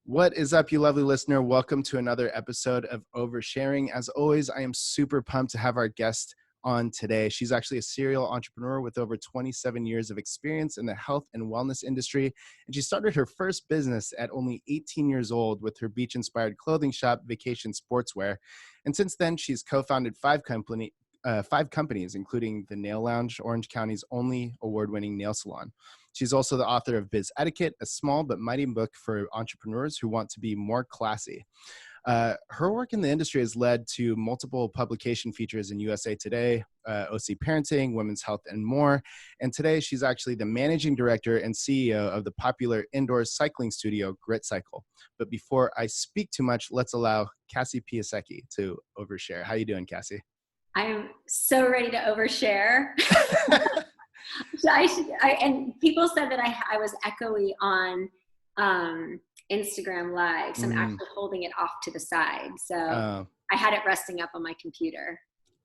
What is up, you lovely listener? Welcome to another episode of Oversharing. As always, I am super pumped to have our guest on today. She's actually a serial entrepreneur with over 27 years of experience in the health and wellness industry. And she started her first business at only 18 years old with her beach-inspired clothing shop, Vacation Sportswear. And since then, she's co-founded five companies, including the Nail Lounge, Orange County's only award-winning nail salon. She's also the author of Biz Etiquette, a small but mighty book for entrepreneurs who want to be more classy. Her work in the industry has led to multiple publication features in USA Today, OC Parenting, Women's Health, and more. And today, she's actually the managing director and CEO of the popular indoor cycling studio, GritCycle. But before I speak too much, let's allow Cassie Piasecki to overshare. How you doing, Cassie? I'm so ready to overshare. And people said that I was echoey on Instagram Live, so I'm actually holding it off to the side. So I had it resting up on my computer.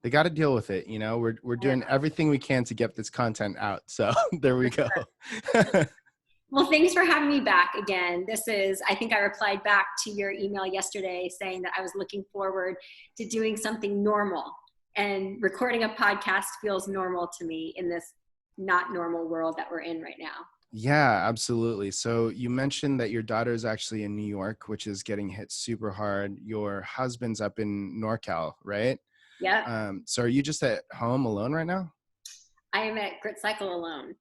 They got to deal with it. You know, we're doing everything we can to get this content out. So there we go. Well, thanks for having me back again. I think I replied back to your email yesterday saying that I was looking forward to doing something normal. And recording a podcast feels normal to me in this not normal world that we're in right now. Yeah, absolutely. So you mentioned that your daughter is actually in New York, which is getting hit super hard. Your husband's up in NorCal, right? Yeah. So are you just at home alone right now? I am at GritCycle alone.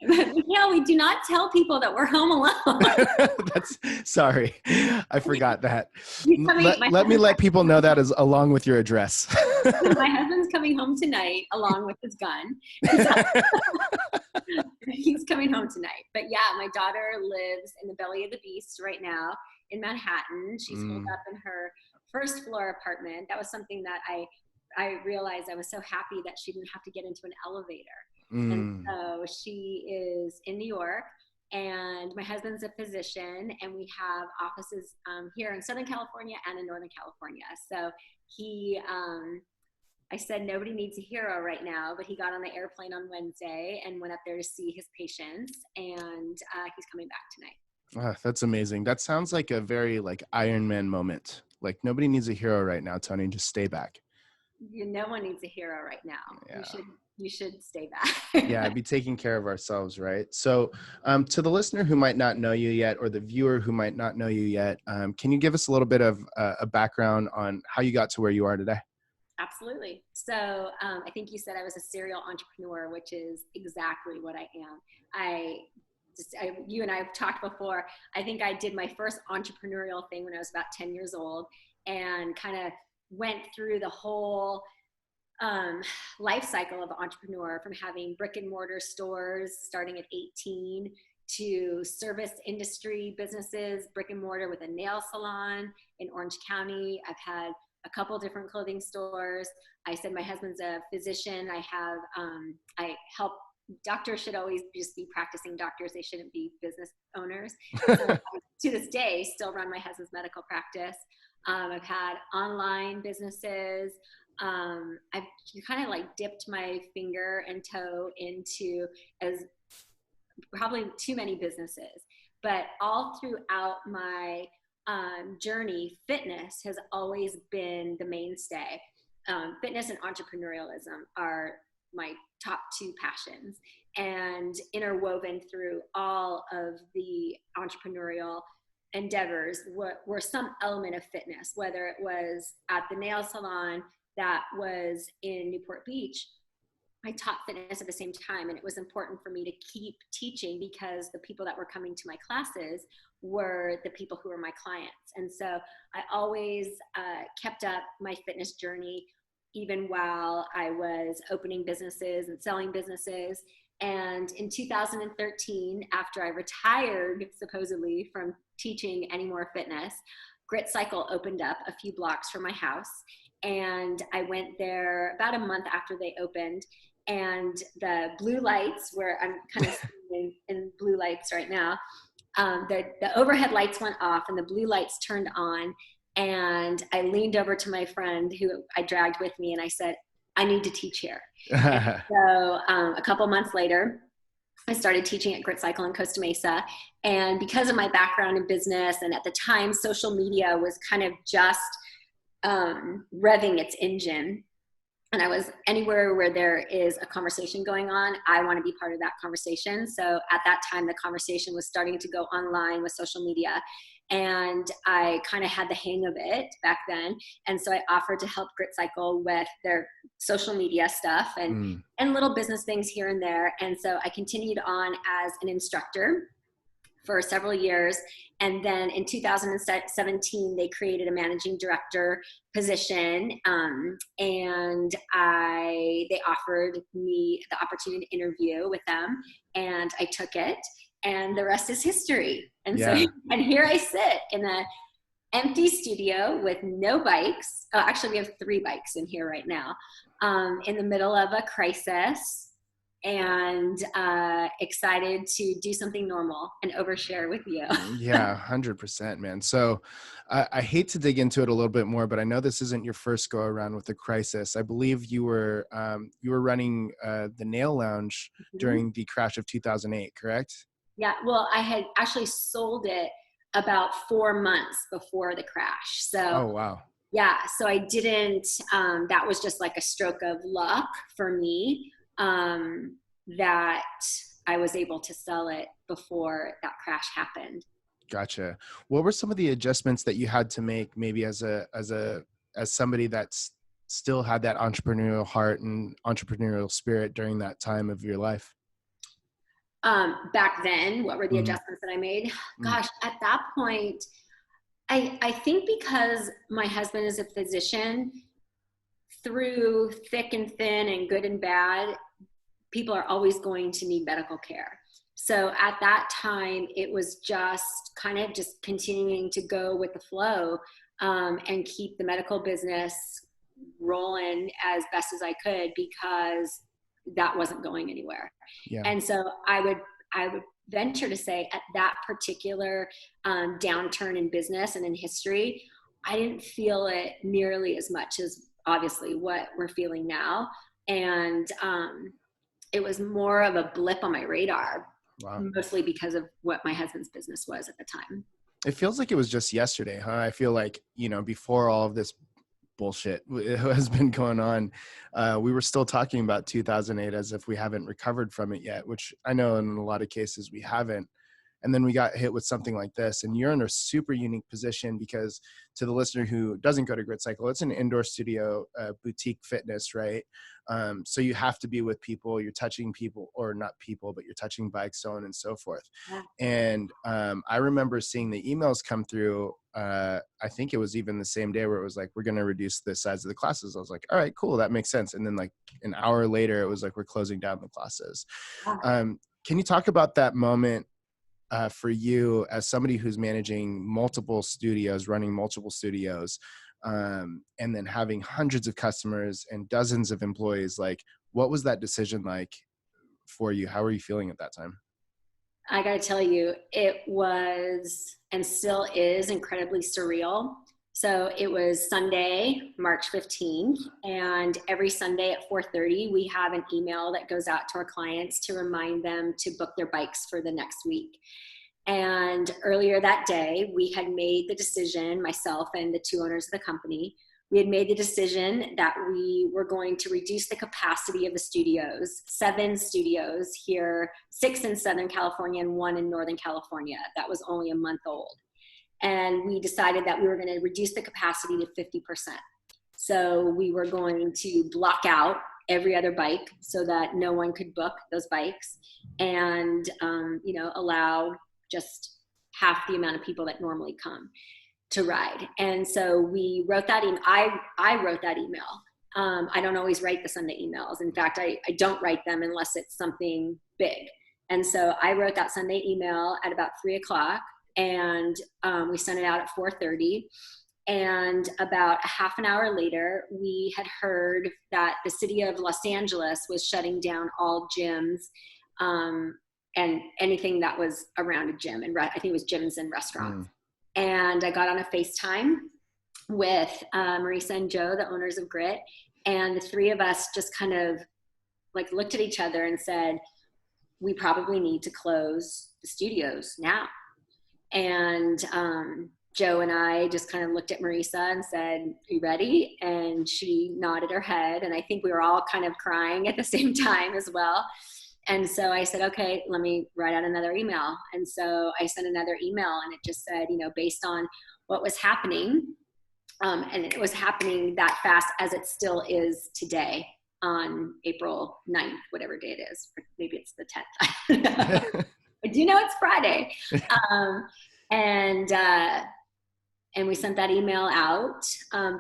Mikhail, we do not tell people that we're home alone. Sorry, I forgot that. Let me let people know that is along with your address. My husband's coming home tonight along with his gun. He's coming home tonight. But yeah, my daughter lives in the belly of the beast right now in Manhattan. She's holed up in her first floor apartment. That was something that I realized I was so happy that she didn't have to get into an elevator. And so she is in New York, and my husband's a physician, and we have offices here in Southern California and in Northern California. So I said nobody needs a hero right now, but he got on the airplane on Wednesday and went up there to see his patients, and he's coming back tonight. That's amazing. That sounds like a very Iron Man moment. Like, nobody needs a hero right now, Tony. Just stay back. No one needs a hero right now. Yeah. You should stay back. Yeah, be taking care of ourselves, right? So to the listener who might not know you yet, or the viewer who might not know you yet, can you give us a little bit of a background on how you got to where you are today? Absolutely. So I think you said I was a serial entrepreneur, which is exactly what I am. You and I have talked before. I think I did my first entrepreneurial thing when I was about 10 years old, and kind of went through the whole life cycle of entrepreneur, from having brick and mortar stores starting at 18 to service industry businesses, brick and mortar with a nail salon in Orange County. I've had a couple different clothing stores. I said my husband's a physician. I help. Doctors should always just be practicing doctors. They shouldn't be business owners. So to this day, still run my husband's medical practice. I've had online businesses. I've kind of dipped my finger and toe into as probably too many businesses, but all throughout my journey, fitness has always been the mainstay. Fitness and entrepreneurialism are my top two passions, and interwoven through all of the entrepreneurial endeavors were some element of fitness, whether it was at the nail salon that was in Newport Beach. I taught fitness at the same time, and it was important for me to keep teaching because the people that were coming to my classes were the people who were my clients. And so I always kept up my fitness journey, even while I was opening businesses and selling businesses. And in 2013, after I retired supposedly from teaching any more fitness, GritCycle opened up a few blocks from my house. And I went there about a month after they opened, and the blue lights, where I'm kind of in blue lights right now, the overhead lights went off and the blue lights turned on. And I leaned over to my friend who I dragged with me, and I said, I need to teach here. So a couple months later, I started teaching at GritCycle in Costa Mesa. And because of my background in business, and at the time, social media was kind of just revving its engine. And I was anywhere where there is a conversation going on, I want to be part of that conversation. So at that time, the conversation was starting to go online with social media. And I kind of had the hang of it back then. And so I offered to help GritCycle with their social media stuff and little business things here and there. And so I continued on as an instructor for several years. And then in 2017, they created a managing director position. And they offered me the opportunity to interview with them, and I took it, and the rest is history. And so, and here I sit in an empty studio with no bikes. Oh, actually we have 3 bikes in here right now, in the middle of a crisis, and excited to do something normal and overshare with you. Yeah, 100%, man. So I hate to dig into it a little bit more, but I know this isn't your first go around with the crisis. I believe you were running the Nail Lounge during the crash of 2008, correct? Yeah, well, I had actually sold it about 4 months before the crash. So, oh, wow. Yeah, so I didn't, that was just like a stroke of luck for me, that I was able to sell it before that crash happened. Gotcha. What were some of the adjustments that you had to make, maybe as somebody that's still had that entrepreneurial heart and entrepreneurial spirit during that time of your life? Back then, what were the adjustments that I made? Gosh, at that point, I think because my husband is a physician, through thick and thin and good and bad, people are always going to need medical care. So at that time, it was just kind of just continuing to go with the flow, and keep the medical business rolling as best as I could, because that wasn't going anywhere. Yeah. And so I would venture to say, at that particular downturn in business and in history, I didn't feel it nearly as much as obviously what we're feeling now. And it was more of a blip on my radar. Wow. Mostly because of what my husband's business was at the time. It feels like it was just yesterday, huh? I feel like, before all of this bullshit has been going on, we were still talking about 2008 as if we haven't recovered from it yet, which I know in a lot of cases we haven't. And then we got hit with something like this, and you're in a super unique position because, to the listener who doesn't go to GritCycle, it's an indoor studio, boutique fitness, right? So you have to be with people, you're touching people, or not people, but you're touching bikes, so on and so forth. Yeah. And I remember seeing the emails come through. I think it was even the same day where it was like, we're going to reduce the size of the classes. I was like, all right, cool, that makes sense. And then like an hour later, it was like, we're closing down the classes. Yeah. Can you talk about that moment for you as somebody who's managing multiple studios, running multiple studios, and then having hundreds of customers and dozens of employees? Like, what was that decision like for you? How were you feeling at that time? I got to tell you, it was and still is incredibly surreal. So it was Sunday, March 15th, and every Sunday at 4:30, we have an email that goes out to our clients to remind them to book their bikes for the next week. And earlier that day, we had made the decision, myself and the 2 owners of the company, we had made the decision that we were going to reduce the capacity of the studios, 7 studios here, 6 in Southern California and 1 in Northern California. That was only a month old. And we decided that we were going to reduce the capacity to 50%. So we were going to block out every other bike so that no one could book those bikes, and allow just half the amount of people that normally come to ride. And so we wrote that email. I wrote that email. I don't always write the Sunday emails. In fact, I don't write them unless it's something big. And so I wrote that Sunday email at about 3:00, and we sent it out at 4:30. And about a half an hour later, we had heard that the city of Los Angeles was shutting down all gyms, and anything that was around a gym. And I think it was gyms and restaurants. And I got on a FaceTime with Marisa and Joe, the owners of Grit. And the 3 of us just kind of like looked at each other and said, we probably need to close the studios now. And Joe and I just kind of looked at Marisa and said, "Are you ready?" And she nodded her head. And I think we were all kind of crying at the same time as well. And so I said, "Okay, let me write out another email." And so I sent another email, and it just said, based on what was happening, and it was happening that fast as it still is today on April 9th, whatever day it is. Maybe it's the 10th. I do know it's Friday. And we sent that email out.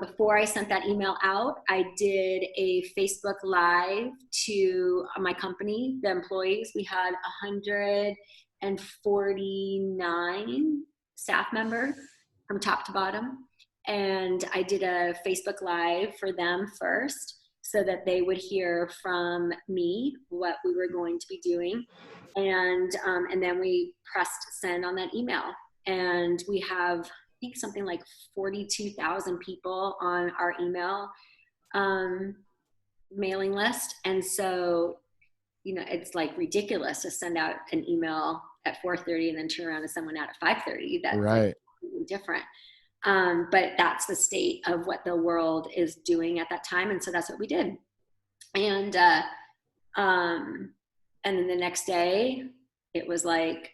Before I sent that email out, I did a Facebook Live to my company, the employees. We had 149 staff members from top to bottom. And I did a Facebook Live for them first so that they would hear from me what we were going to be doing. And then we pressed send on that email. And we have, I think, something like 42,000 people on our email mailing list. And so, it's like ridiculous to send out an email at 4:30 and then turn around to someone out at 5:30. That's right. Like completely different. But that's the state of what the world is doing at that time. And so that's what we did. And then the next day it was like,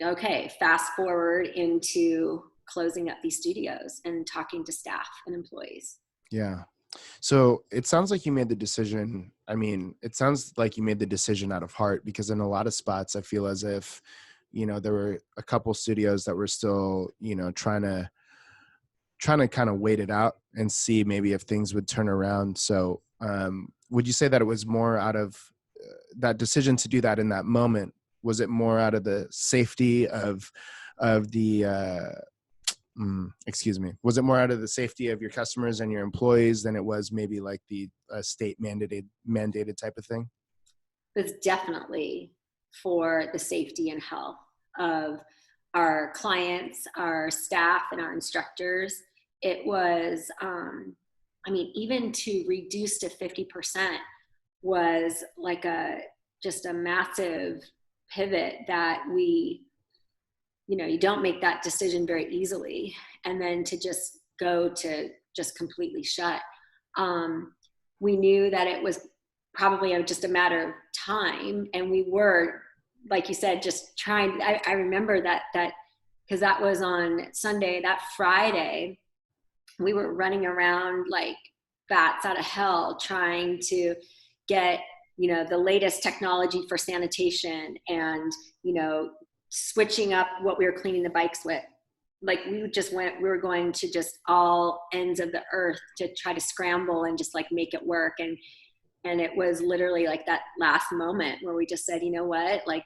okay, fast forward into closing up these studios and talking to staff and employees. Yeah. So it sounds like you made the decision. I mean, it sounds like you made the decision out of heart, because in a lot of spots, I feel as if, there were a couple studios that were still, trying to kind of wait it out and see maybe if things would turn around. So would you say that it was more out of that decision to do that in that moment? Was it more out of the safety of the, was it more out of the safety of your customers and your employees than it was maybe like the state mandated type of thing? It's definitely for the safety and health of our clients, our staff, and our instructors. It was, even to reduce to 50% was like just a massive pivot that we, you don't make that decision very easily. And then to just go to just completely shut. We knew that it was probably just a matter of time. And we were, like you said, just trying. I remember that because that was on Sunday. That Friday, we were running around like bats out of hell trying to get, the latest technology for sanitation and, switching up what we were cleaning the bikes with. Like we were going to just all ends of the earth to try to scramble and just like make it work. And it was literally like that last moment where we just said, you know what, like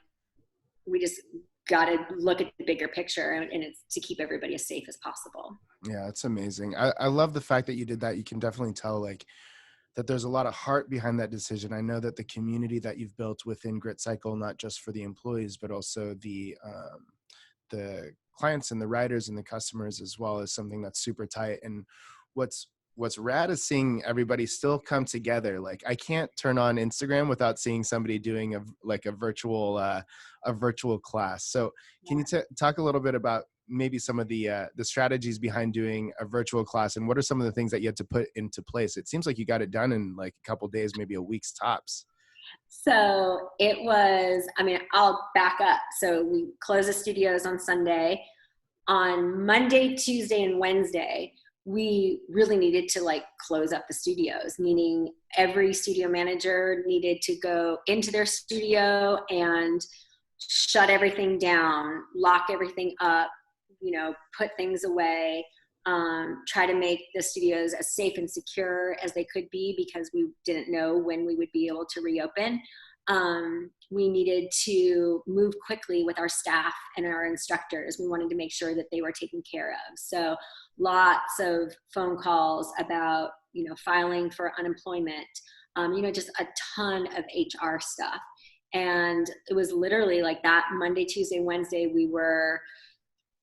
we just got to look at the bigger picture, and it's to keep everybody as safe as possible. Yeah, it's amazing. I love the fact that you did that. You can definitely tell like that there's a lot of heart behind that decision. I know that the community that you've built within GritCycle, not just for the employees, but also the clients and the riders and the customers as well, is something that's super tight. And what's rad is seeing everybody still come together. Like I can't turn on Instagram without seeing somebody doing a virtual class. So can you talk a little bit about maybe some of the strategies behind doing a virtual class, and what are some of the things that you had to put into place? It seems like you got it done in like a couple days, maybe a week's tops. So it was, I'll back up. So we closed the studios on Sunday. On Monday, Tuesday, and Wednesday, we really needed to like close up the studios, meaning every studio manager needed to go into their studio and shut everything down, lock everything up, put things away, try to make the studios as safe and secure as they could be, because we didn't know when we would be able to reopen. We needed to move quickly with our staff and our instructors. We wanted to make sure that they were taken care of. So lots of phone calls about, filing for unemployment, just a ton of HR stuff. And it was literally like that Monday, Tuesday, Wednesday, we were,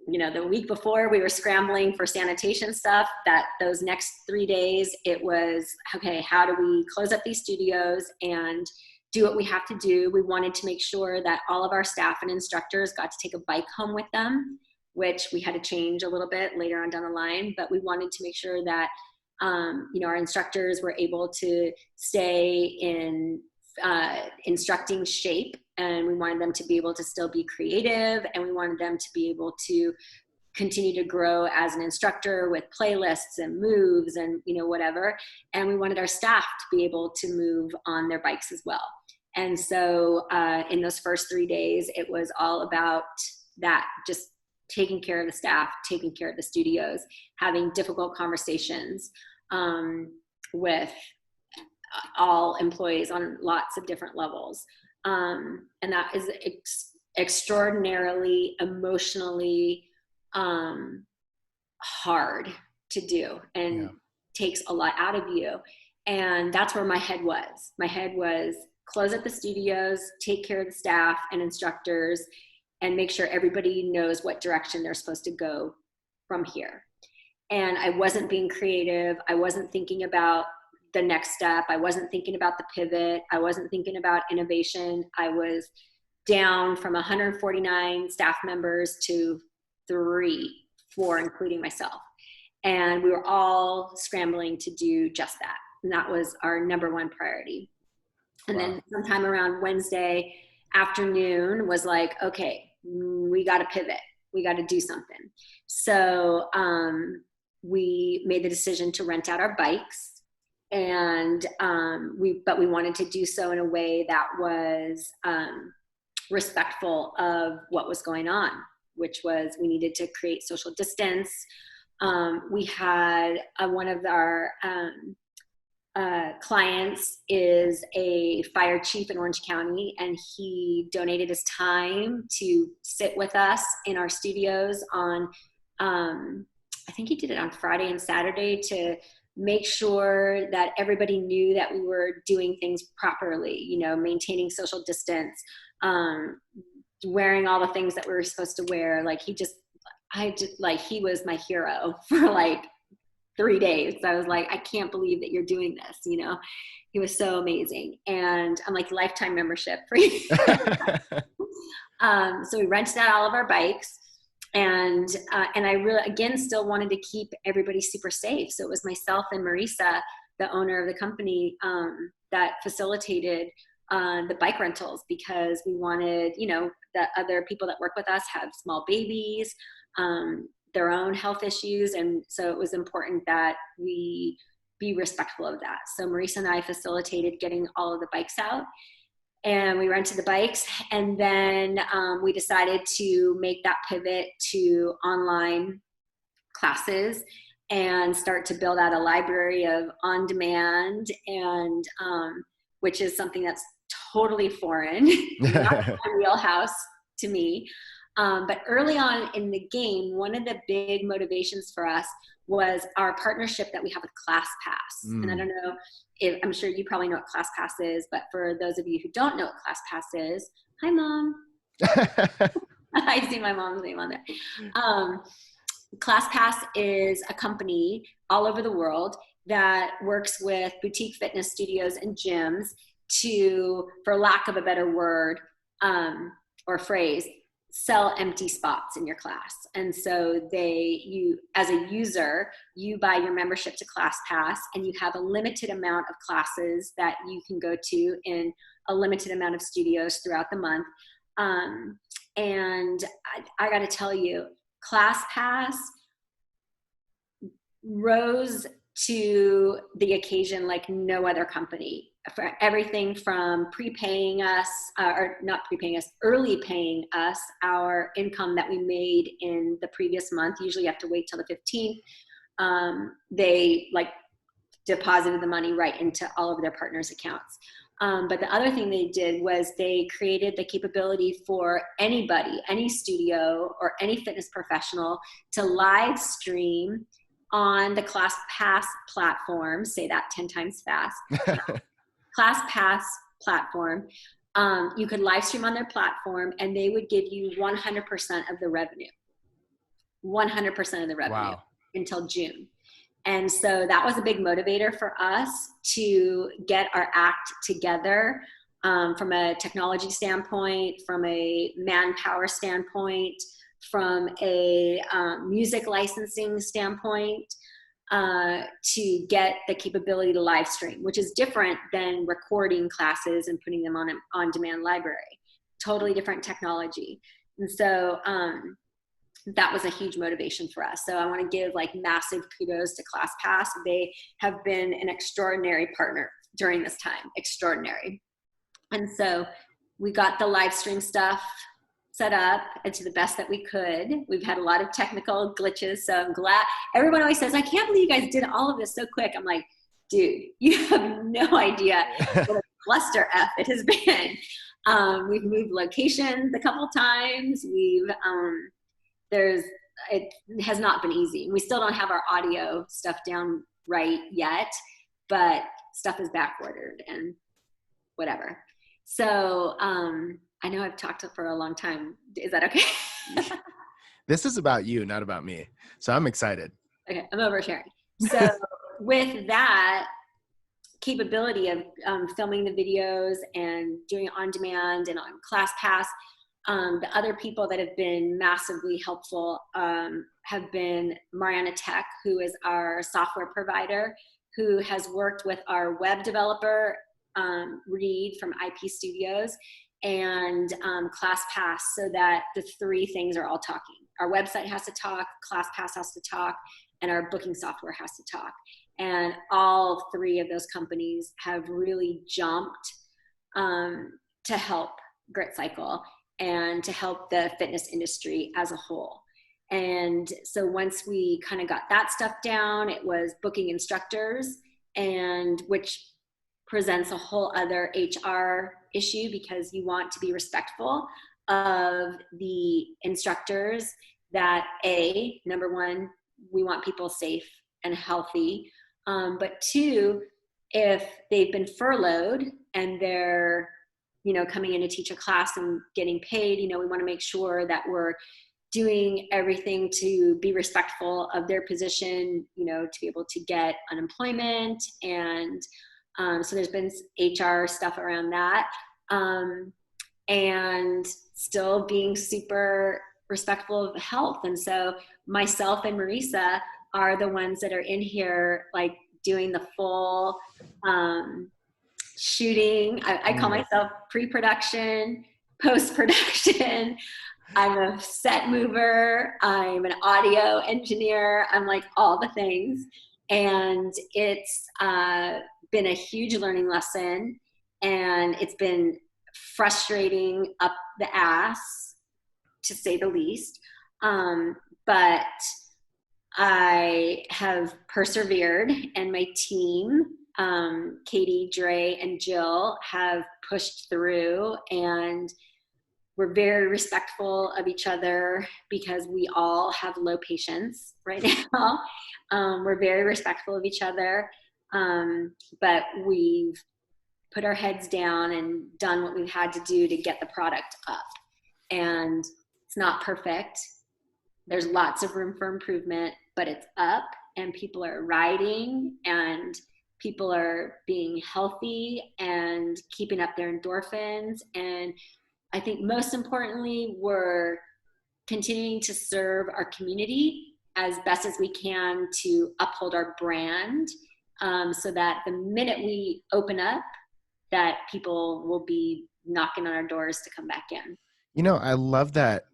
the week before we were scrambling for sanitation stuff. That those next 3 days, it was, okay, how do we close up these studios and do what we have to do. We wanted to make sure that all of our staff and instructors got to take a bike home with them, which we had to change a little bit later on down the line, but we wanted to make sure that our instructors were able to stay in instructing shape, and we wanted them to be able to still be creative, and we wanted them to be able to continue to grow as an instructor with playlists and moves and whatever. And we wanted our staff to be able to move on their bikes as well. And so in those first 3 days, it was all about that, just taking care of the staff, taking care of the studios, having difficult conversations with all employees on lots of different levels. And that is extraordinarily emotionally hard to do, and takes a lot out of you. And that's where my head was. My head was close up the studios, take care of the staff and instructors, and make sure everybody knows what direction they're supposed to go from here. And I wasn't being creative. I wasn't thinking about the next step. I wasn't thinking about the pivot. I wasn't thinking about innovation. I was down from 149 staff members to 4, including myself. And we were all scrambling to do just that. And that was our number one priority. And then sometime around Wednesday afternoon was like, okay, we got to pivot. We got to do something. So we made the decision to rent out our bikes, and we wanted to do so in a way that was respectful of what was going on, which was we needed to create social distance. We had one of our clients is a fire chief in Orange County, and he donated his time to sit with us in our studios on, I think he did it on Friday and Saturday, to make sure that everybody knew that we were doing things properly, maintaining social distance, wearing all the things that we were supposed to wear. He was my hero for 3 days. I was like, I can't believe that you're doing this. He was so amazing. And I'm like, lifetime membership for you. So we rented out all of our bikes, and I really, again, still wanted to keep everybody super safe. So it was myself and Marisa, the owner of the company, that facilitated the bike rentals, because we wanted, that other people that work with us have small babies, their own health issues. And so it was important that we be respectful of that. So Marisa and I facilitated getting all of the bikes out, and we rented the bikes. And then we decided to make that pivot to online classes and start to build out a library of on-demand, and which is something that's totally foreign, not my wheelhouse to me. But early on in the game, one of the big motivations for us was our partnership that we have with ClassPass. And I don't know if, I'm sure you probably know what ClassPass is, but for those of you who don't know what ClassPass is, hi, Mom. I see my mom's name on there. ClassPass is a company all over the world that works with boutique fitness studios and gyms to, for lack of a better word or phrase, sell empty spots in your class. And so you, as a user, you buy your membership to ClassPass, and you have a limited amount of classes that you can go to in a limited amount of studios throughout the month. And I got to tell you, ClassPass rose to the occasion like no other company, for everything from prepaying us, or not prepaying us, early paying us our income that we made in the previous month. Usually you have to wait till the 15th. They deposited the money right into all of their partners' accounts. But the other thing they did was they created the capability for anybody, any studio or any fitness professional, to live stream on the ClassPass platform. Say that 10 times fast. ClassPass platform. You could live stream on their platform, and they would give you 100% of the revenue. 100% of the revenue until June. And so that was a big motivator for us to get our act together from a technology standpoint, from a manpower standpoint, from a music licensing standpoint, to get the capability to live stream, which is different than recording classes and putting them on an on-demand library. Totally different technology. And so that was a huge motivation for us. So I want to give like massive kudos to ClassPass. They have been an extraordinary partner during this time, extraordinary. And so we got the live stream stuff set up and to the best that we could. We've had a lot of technical glitches, so I'm glad. Everyone always says, I can't believe you guys did all of this so quick. I'm like, dude, you have no idea what a cluster F it has been. We've moved locations a couple times. It has not been easy. We still don't have our audio stuff down right yet, but stuff is backordered and whatever. So I know I've talked for a long time. Is that okay? This is about you, not about me. So I'm excited. Okay, I'm oversharing. So with that capability of filming the videos and doing it on demand and on ClassPass, the other people that have been massively helpful have been Mariana Tech, who is our software provider, who has worked with our web developer, Reed from IP Studios, and ClassPass, so that the three things are all talking. Our website has to talk, ClassPass has to talk, and our booking software has to talk. And all three of those companies have really jumped to help GritCycle and to help the fitness industry as a whole. And so once we kind of got that stuff down, it was booking instructors, and which presents a whole other HR issue, because you want to be respectful of the instructors. That number one, we want people safe and healthy. But two, if they've been furloughed and they're, coming in to teach a class and getting paid, we want to make sure that we're doing everything to be respectful of their position, to be able to get unemployment. And so there's been HR stuff around that. And still being super respectful of health. And so myself and Marisa are the ones that are in here, like doing the full shooting. I call myself pre-production, post-production. I'm a set mover. I'm an audio engineer. I'm like all the things. And it's been a huge learning lesson, and it's been frustrating up the ass, to say the least. But I have persevered, and my team, Katie, Dre, and Jill, have pushed through, and we're very respectful of each other because we all have low patience right now. We're very respectful of each other, but we've put our heads down and done what we've had to do to get the product up. And it's not perfect. There's lots of room for improvement, but it's up, and people are riding, and people are being healthy and keeping up their endorphins. And I think most importantly, we're continuing to serve our community as best as we can to uphold our brand, so that the minute we open up, that people will be knocking on our doors to come back in. I love that.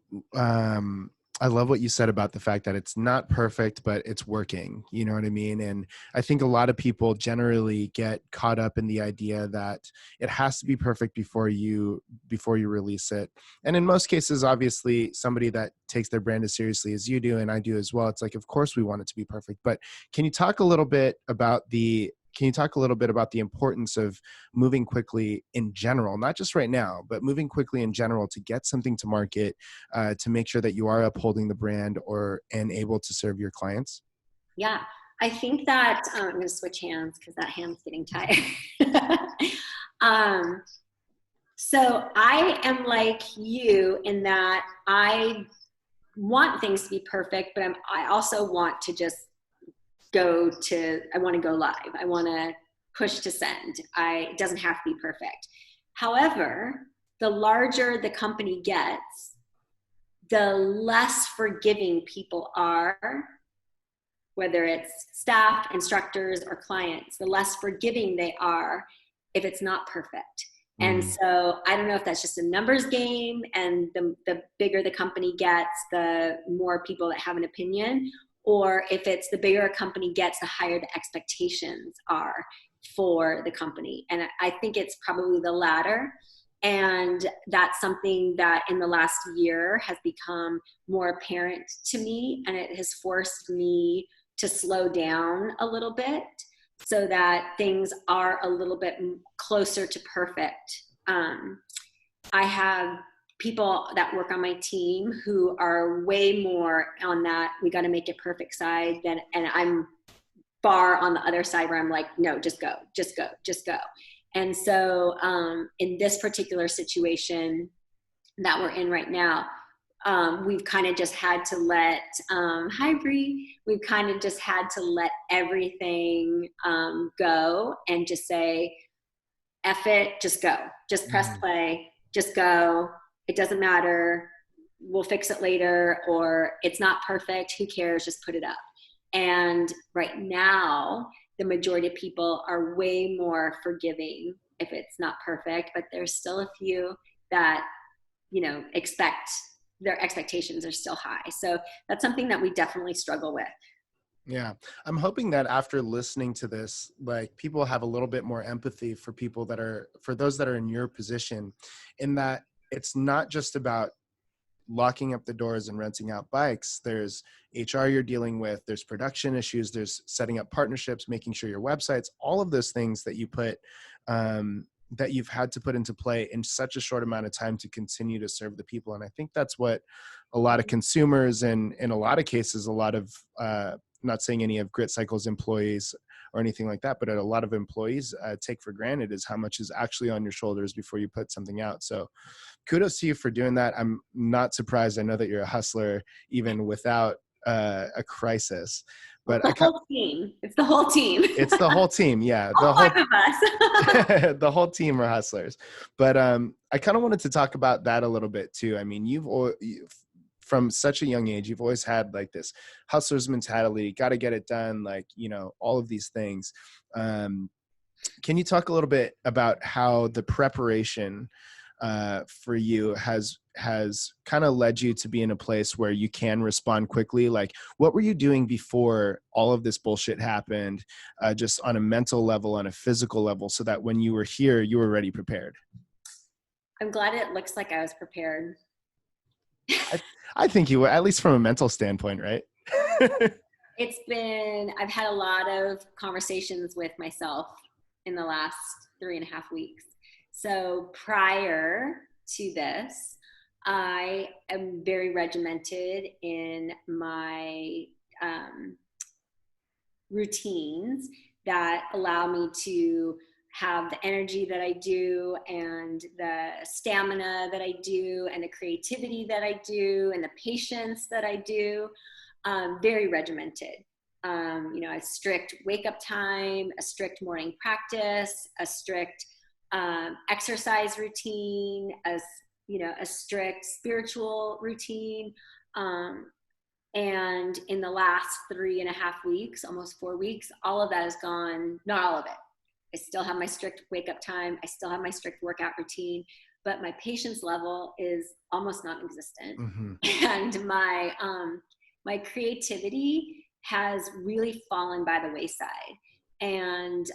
I love what you said about the fact that it's not perfect, but it's working. You know what I mean? And I think a lot of people generally get caught up in the idea that it has to be perfect before you release it. And in most cases, obviously, somebody that takes their brand as seriously as you do, and I do as well, it's like, of course we want it to be perfect. But can you talk a little bit about the importance of moving quickly in general, not just right now, but moving quickly in general to get something to market, to make sure that you are upholding the brand and able to serve your clients? Yeah, I think that I'm going to switch hands because that hand's getting tired. So I am like you in that I want things to be perfect, but I also want to just I want to go live. I want to push to send. It doesn't have to be perfect. However, the larger the company gets, the less forgiving people are, whether it's staff, instructors, or clients, the less forgiving they are if it's not perfect. And so I don't know if that's just a numbers game, and the bigger the company gets, the more people that have an opinion, or if it's the bigger a company gets, the higher the expectations are for the company. And I think it's probably the latter. And that's something that in the last year has become more apparent to me, and it has forced me to slow down a little bit so that things are a little bit closer to perfect. I have people that work on my team who are way more on that we got to make it perfect side than, and I'm far on the other side where I'm like, no, just go, just go, just go. And so in this particular situation that we're in right now, we've kind of just had to let, hi Bree, we've kind of just had to let everything go and just say, F it, just go. Just press play, just go. It doesn't matter. We'll fix it later, or it's not perfect. Who cares? Just put it up. And right now, the majority of people are way more forgiving if it's not perfect, but there's still a few that, you know, their expectations are still high. So that's something that we definitely struggle with. Yeah. I'm hoping that after listening to this, like, people have a little bit more empathy for for those that are in your position, in that it's not just about locking up the doors and renting out bikes. There's HR you're dealing with, there's production issues, there's setting up partnerships, making sure your websites, all of those things that that you've had to put into play in such a short amount of time to continue to serve the people. And I think that's what a lot of consumers, and in a lot of cases, a lot of, not saying any of GritCycle's employees or anything like that, but a lot of employees take for granted, is how much is actually on your shoulders before you put something out. So kudos to you for doing that. I'm not surprised. I know that you're a hustler even without a crisis. But the whole team. It's the whole team. It's the whole team. Yeah. All five of us. The whole team are hustlers. But I kind of wanted to talk about that a little bit too. I mean, you've from such a young age, you've always had like this hustler's mentality, got to get it done. Like, you know, all of these things. Can you talk a little bit about how the preparation for you has kind of led you to be in a place where you can respond quickly? Like, what were you doing before all of this bullshit happened, just on a mental level, on a physical level, so that when you were here, you were already prepared? I'm glad it looks like I was prepared. I think you were, at least from a mental standpoint, right? I've had a lot of conversations with myself in the last 3.5 weeks. So prior to this, I am very regimented in my routines that allow me to have the energy that I do, and the stamina that I do, and the creativity that I do, and the patience that I do. Very regimented. You know, a strict wake up time, a strict morning practice, a strict exercise routine, a strict spiritual routine. And in the last 3.5 weeks, almost 4 weeks, all of that is gone. Not all of it. I still have my strict wake up time. I still have my strict workout routine, but my patience level is almost non-existent. Mm-hmm. And my creativity has really fallen by the wayside. And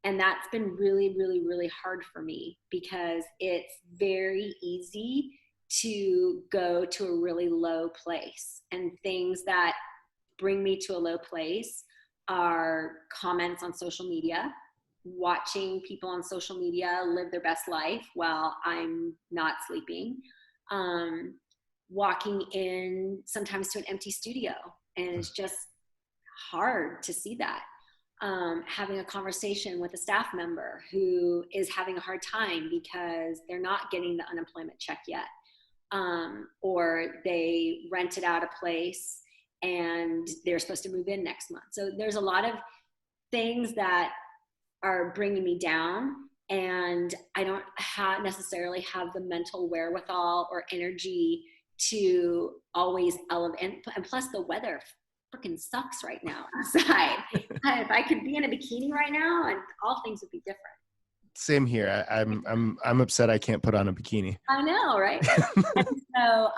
that's been really, really, really hard for me, because it's very easy to go to a really low place. And things that bring me to a low place are comments on social media, watching people on social media live their best life while I'm not sleeping, walking in sometimes to an empty studio, and it's just hard to see that. Having a conversation with a staff member who is having a hard time because they're not getting the unemployment check yet, or they rented out a place and they're supposed to move in next month. So there's a lot of things that are bringing me down, and I don't necessarily have the mental wherewithal or energy to always elevate. And plus the weather freaking sucks right now outside. If I could be in a bikini right now, and all things would be different. Same here. I'm upset I can't put on a bikini. I know, right? So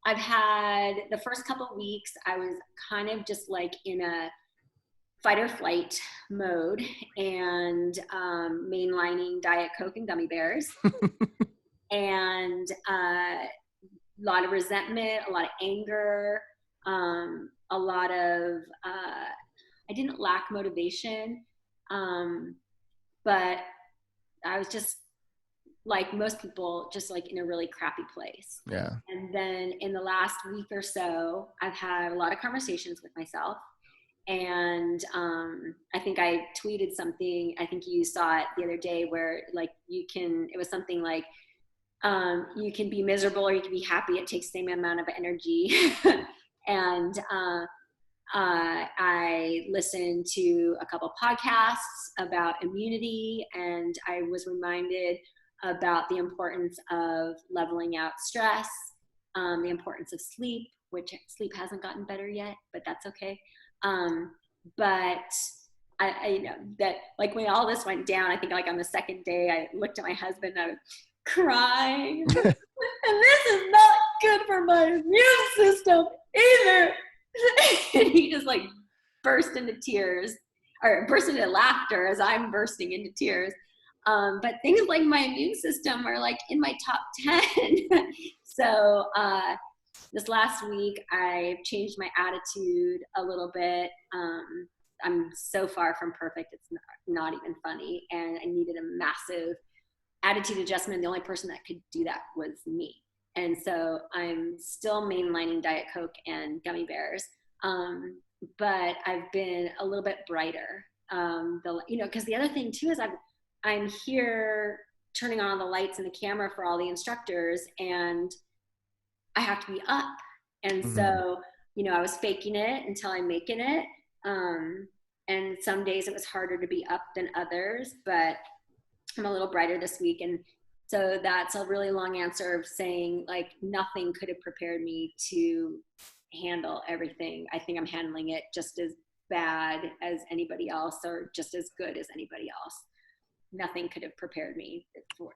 I've had the first couple of weeks, I was kind of just like in a fight or flight mode, and mainlining Diet Coke and gummy bears. And a lot of resentment, a lot of anger, a lot of, I didn't lack motivation, but I was just like most people, just like in a really crappy place. Yeah. And then in the last week or so, I've had a lot of conversations with myself. And I think I tweeted something, I think you saw it the other day, where like it was something like, you can be miserable or you can be happy. It takes the same amount of energy. And I listened to a couple podcasts about immunity, and I was reminded about the importance of leveling out stress, the importance of sleep, which sleep hasn't gotten better yet, but that's okay. But I you know, that like when all this went down, I think like on the second day, I looked at my husband and I was crying. And this is not good for my immune system either. And he just like burst into tears, or burst into laughter as I'm bursting into tears. But things like my immune system are like in my top 10. So this last week, I've changed my attitude a little bit. I'm so far from perfect. It's not even funny. And I needed a massive attitude adjustment. The only person that could do that was me. And so I'm still mainlining Diet Coke and gummy bears. But I've been a little bit brighter. Because the other thing too is I'm here turning on the lights and the camera for all the instructors, and I have to be up. And so, I was faking it until I'm making it. And some days it was harder to be up than others, but I'm a little brighter this week. And so that's a really long answer of saying like nothing could have prepared me to handle everything. I think I'm handling it just as bad as anybody else, or just as good as anybody else. Nothing could have prepared me for.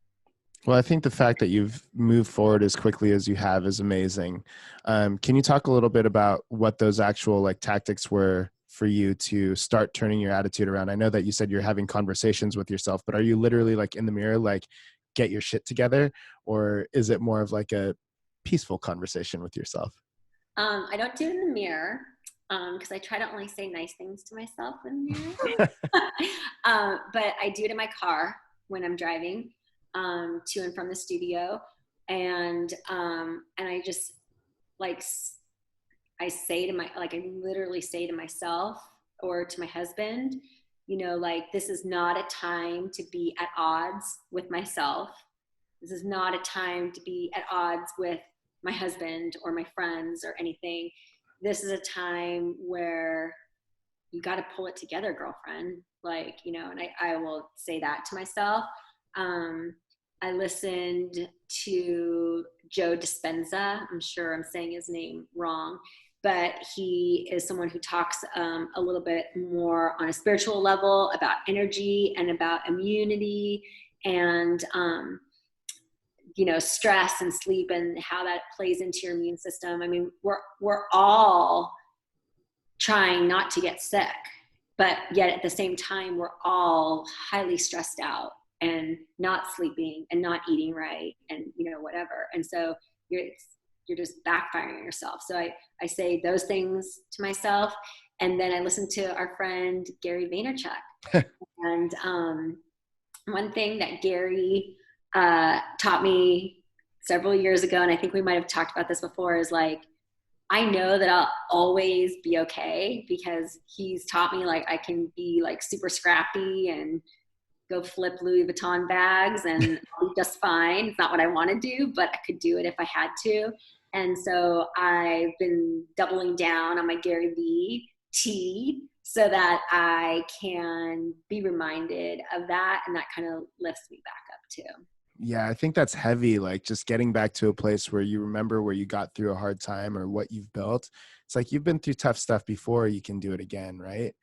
Well, I think the fact that you've moved forward as quickly as you have is amazing. Can you talk a little bit about what those actual like tactics were for you to start turning your attitude around? I know that you said you're having conversations with yourself, but are you literally like in the mirror, like get your shit together? Or is it more of like a peaceful conversation with yourself? I don't do it in the mirror because I try to only say nice things to myself in the mirror. But I do it in my car when I'm driving to and from the studio. And I just like, I literally say to myself or to my husband, like, this is not a time to be at odds with myself. This is not a time to be at odds with my husband or my friends or anything. This is a time where you got to pull it together, girlfriend. Like, and I will say that to myself. I listened to Joe Dispenza. I'm sure I'm saying his name wrong, but he is someone who talks a little bit more on a spiritual level about energy and about immunity and, stress and sleep and how that plays into your immune system. I mean, we're all trying not to get sick, but yet at the same time, we're all highly stressed out and not sleeping and not eating right and, whatever. And so you're just backfiring yourself. So I say those things to myself. And then I listen to our friend, Gary Vaynerchuk. And one thing that Gary taught me several years ago, and I think we might've talked about this before, is like, I know that I'll always be okay because he's taught me like I can be like super scrappy and go flip Louis Vuitton bags and I'll be just fine. It's not what I want to do, but I could do it if I had to. And so I've been doubling down on my Gary V tea so that I can be reminded of that. And that kind of lifts me back up too. Yeah, I think that's heavy, like just getting back to a place where you remember where you got through a hard time or what you've built. It's like you've been through tough stuff before, you can do it again, right?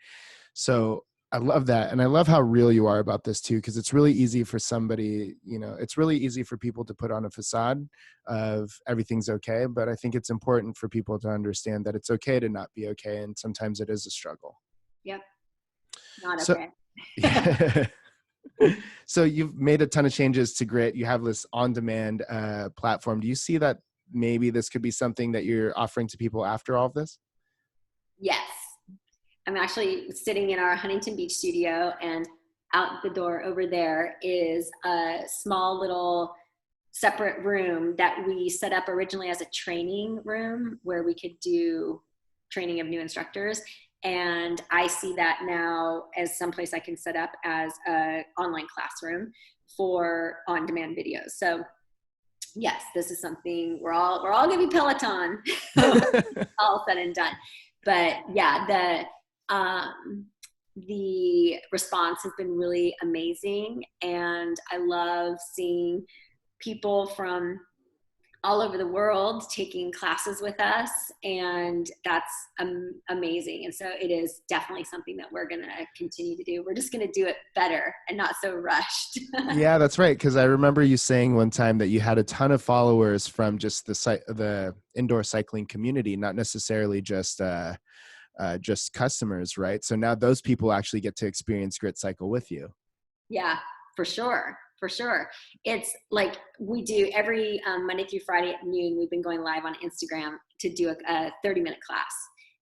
So I love that. And I love how real you are about this too, because it's really easy for somebody, it's really easy for people to put on a facade of everything's okay. But I think it's important for people to understand that it's okay to not be okay. And sometimes it is a struggle. Yep. Not So, okay. so you've made a ton of changes to Grit. You have this on-demand platform. Do you see that maybe this could be something that you're offering to people after all of this? Yes. I'm actually sitting in our Huntington Beach studio, and out the door over there is a small little separate room that we set up originally as a training room where we could do training of new instructors. And I see that now as someplace I can set up as an online classroom for on-demand videos. So yes, this is something we're all gonna be Peloton all said and done. But yeah, the response has been really amazing, and I love seeing people from all over the world taking classes with us, and that's amazing. And so it is definitely something that we're going to continue to do. We're just going to do it better and not so rushed. Yeah, that's right. Because I remember you saying one time that you had a ton of followers from just the indoor cycling community, not necessarily just customers, right? So now those people actually get to experience GritCycle with you. Yeah, for sure. For sure. It's like we do every Monday through Friday at noon. We've been going live on Instagram to do a 30-minute class.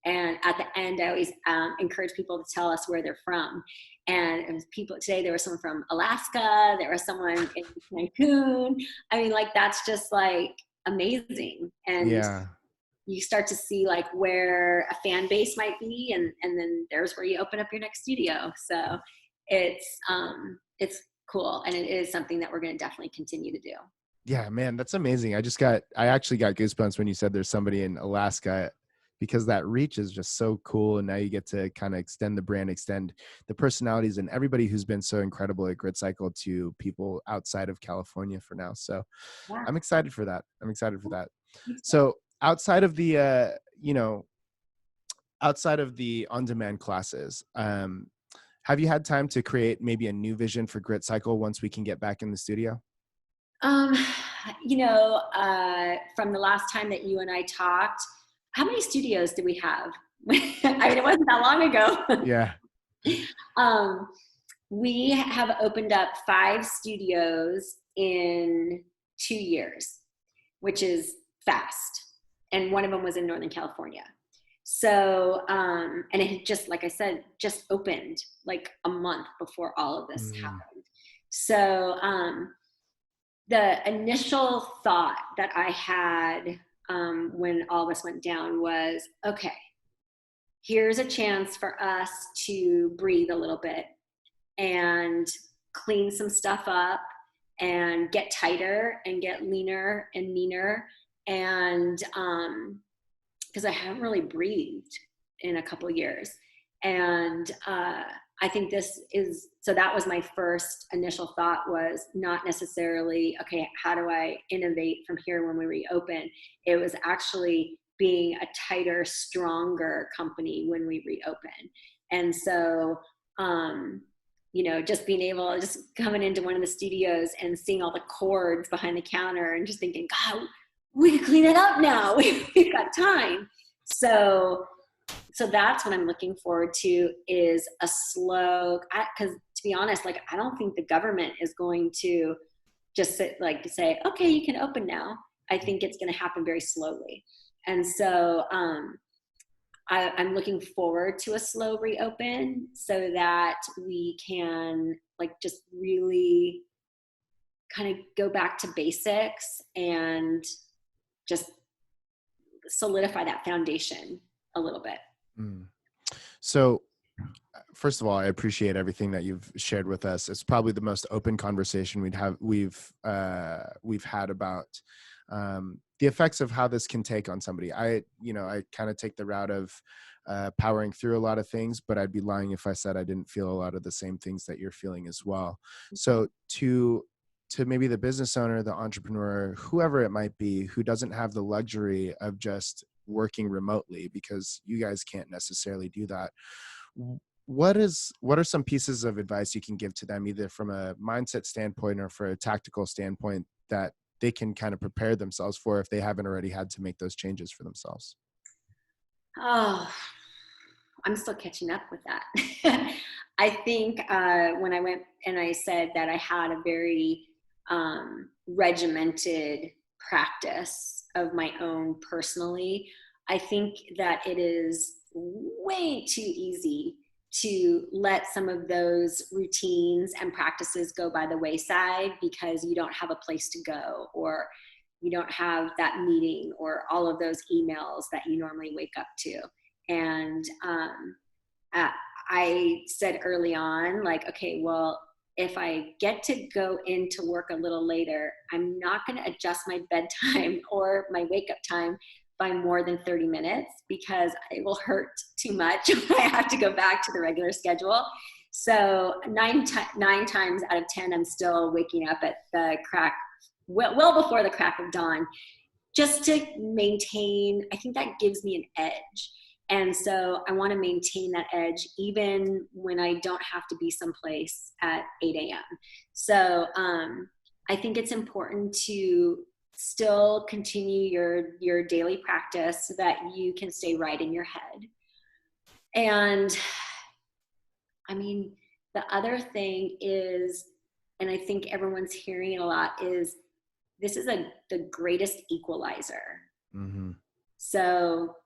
And at the end, I always encourage people to tell us where they're from. And it was people today, there was someone from Alaska, there was someone in Cancun. I mean, like, that's just like amazing. And Yeah. you start to see like where a fan base might be, and then there's where you open up your next studio. So it's cool, and it is something that we're going to definitely continue to do. Yeah, man, that's amazing. I actually got goosebumps when you said there's somebody in Alaska, because that reach is just so cool. And now you get to kind of extend the brand, extend the personalities and everybody who's been so incredible at GritCycle to people outside of California for now. So Yeah. I'm excited for that. So outside of the, outside of the on-demand classes, have you had time to create maybe a new vision for GritCycle once we can get back in the studio? From the last time that you and I talked, how many studios do we have? I mean, it wasn't that long ago. Yeah. We have opened up 5 studios in 2 years, which is fast. And one of them was in Northern California. So, and it had just, like I said, just opened like a month before all of this happened. So, the initial thought that I had when all this went down was, okay, here's a chance for us to breathe a little bit and clean some stuff up and get tighter and get leaner and meaner. And because I haven't really breathed in a couple of years. And I think so that was my first initial thought, was not necessarily, okay, how do I innovate from here when we reopen? It was actually being a tighter, stronger company when we reopen. And so, just being able, just coming into one of the studios and seeing all the cords behind the counter and just thinking, God, we can clean it up now. We've got time. So that's what I'm looking forward to, is a slow, because to be honest, like, I don't think the government is going to just say, okay, you can open now. I think it's going to happen very slowly. And so I'm looking forward to a slow reopen so that we can just really kind of go back to basics and just solidify that foundation a little bit. So first of all, I appreciate everything that you've shared with us. It's probably the most open conversation we've had about the effects of how this can take on somebody. I kind of take the route of powering through a lot of things, but I'd be lying if I said I didn't feel a lot of the same things that you're feeling as well. So to maybe the business owner, the entrepreneur, whoever it might be, who doesn't have the luxury of just working remotely, because you guys can't necessarily do that. What are some pieces of advice you can give to them, either from a mindset standpoint or for a tactical standpoint, that they can kind of prepare themselves for if they haven't already had to make those changes for themselves? Oh, I'm still catching up with that. I think when I went and I said that I had a very regimented practice of my own personally, I think that it is way too easy to let some of those routines and practices go by the wayside because you don't have a place to go, or you don't have that meeting, or all of those emails that you normally wake up to. And I said early on, like, okay, well, if I get to go into work a little later, I'm not going to adjust my bedtime or my wake up time by more than 30 minutes because it will hurt too much when I have to go back to the regular schedule. So nine times out of 10, I'm still waking up at the crack, well before the crack of dawn, just to maintain. I think that gives me an edge. And so I want to maintain that edge even when I don't have to be someplace at 8 a.m. So I think it's important to still continue your daily practice so that you can stay right in your head. And I mean, the other thing is, and I think everyone's hearing it a lot, is this is the greatest equalizer. Mm-hmm. So,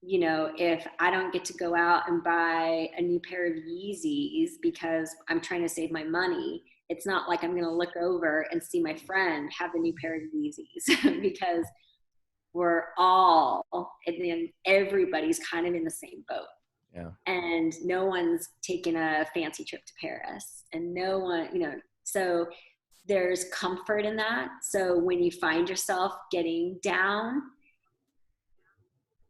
if I don't get to go out and buy a new pair of Yeezys because I'm trying to save my money, it's not like I'm going to look over and see my friend have the new pair of Yeezys because we're all, and then everybody's kind of in the same boat. Yeah. And no one's taken a fancy trip to Paris, and no one, so there's comfort in that. So when you find yourself getting down,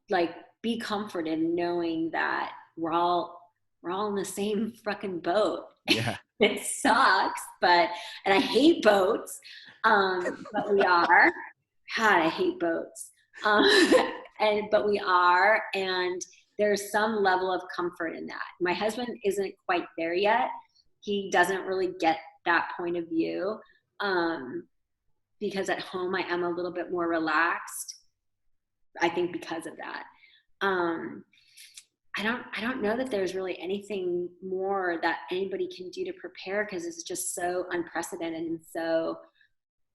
like, be comforted in knowing that we're all in the same fucking boat. Yeah. It sucks, and I hate boats, but we are. God, I hate boats. But we are, and there's some level of comfort in that. My husband isn't quite there yet. He doesn't really get that point of view, because at home I am a little bit more relaxed, I think, because of that. I don't know that there's really anything more that anybody can do to prepare, because it's just so unprecedented and so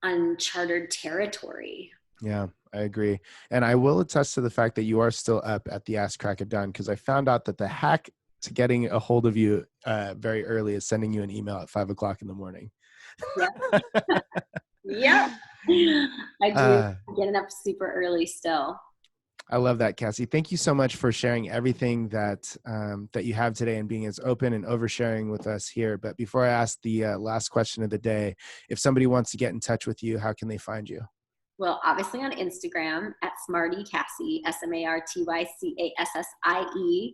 uncharted territory. Yeah, I agree. And I will attest to the fact that you are still up at the ass crack of dawn, because I found out that the hack to getting a hold of you very early is sending you an email at 5 o'clock in the morning. Yeah. Yep. I do. Getting up super early still. I love that, Cassie. Thank you so much for sharing everything that you have today and being as open and oversharing with us here. But before I ask the last question of the day, if somebody wants to get in touch with you, how can they find you? Well, obviously on Instagram at Smarty Cassie, SmartyCassie.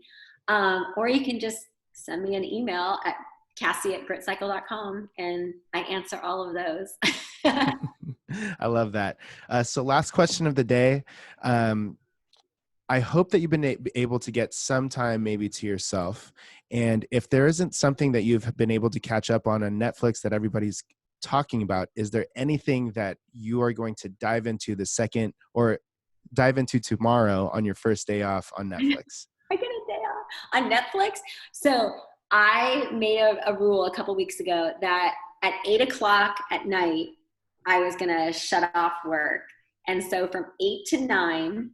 Or you can just send me an email at Cassie@GritCycle.com, and I answer all of those. I love that. So last question of the day. I hope that you've been able to get some time maybe to yourself. And if there isn't something that you've been able to catch up on Netflix that everybody's talking about, is there anything that you are going to dive into tomorrow on your first day off on Netflix? I get a day off on Netflix. So I made a rule a couple weeks ago that at 8 o'clock at night, I was going to shut off work. And so from 8 to 9,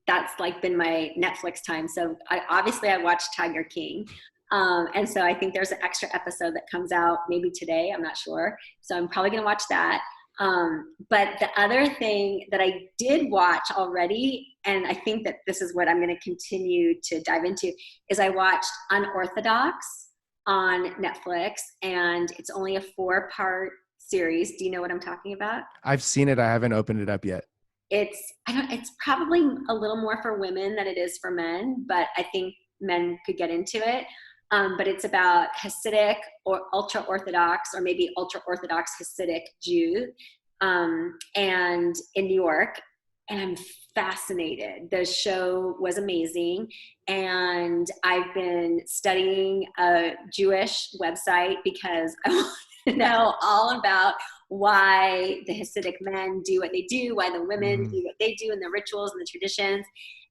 that's like been my Netflix time. So I watched Tiger King. And so I think there's an extra episode that comes out maybe today. I'm not sure. So I'm probably going to watch that. But the other thing that I did watch already, and I think that this is what I'm going to continue to dive into, is I watched Unorthodox on Netflix, and it's only a 4-part series. Do you know what I'm talking about? I've seen it. I haven't opened it up yet. It's probably a little more for women than it is for men, but I think men could get into it. But it's about Hasidic or ultra Orthodox, or maybe ultra Orthodox Hasidic Jews, and in New York. And I'm fascinated. The show was amazing. And I've been studying a Jewish website because I want to know all about why the Hasidic men do what they do, why the women do what they do, and the rituals and the traditions.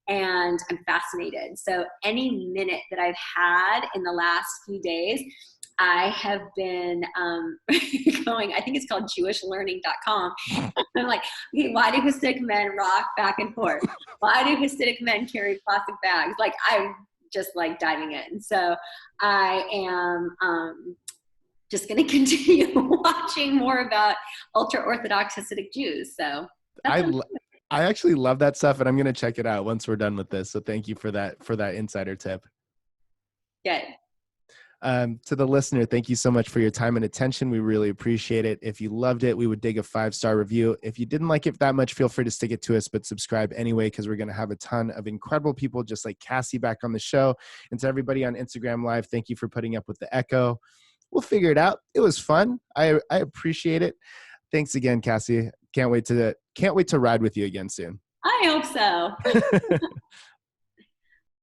And I'm fascinated. So any minute that I've had in the last few days, I have been going, I think it's called jewishlearning.com. I'm like, okay, why do Hasidic men rock back and forth? Why do Hasidic men carry plastic bags? Like, I'm just like diving in. So I am just going to continue watching more about ultra Orthodox Hasidic Jews. So I actually love that stuff, and I'm going to check it out once we're done with this. So thank you for that insider tip. Good. To the listener, thank you so much for your time and attention. We really appreciate it. If you loved it, we would dig a 5-star review. If you didn't like it that much, feel free to stick it to us, but subscribe anyway, because we're going to have a ton of incredible people just like Cassie back on the show. And to everybody on Instagram Live, thank you for putting up with the echo. We'll figure it out. It was fun. I appreciate it. Thanks again, Cassie. Can't wait to ride with you again soon. I hope so.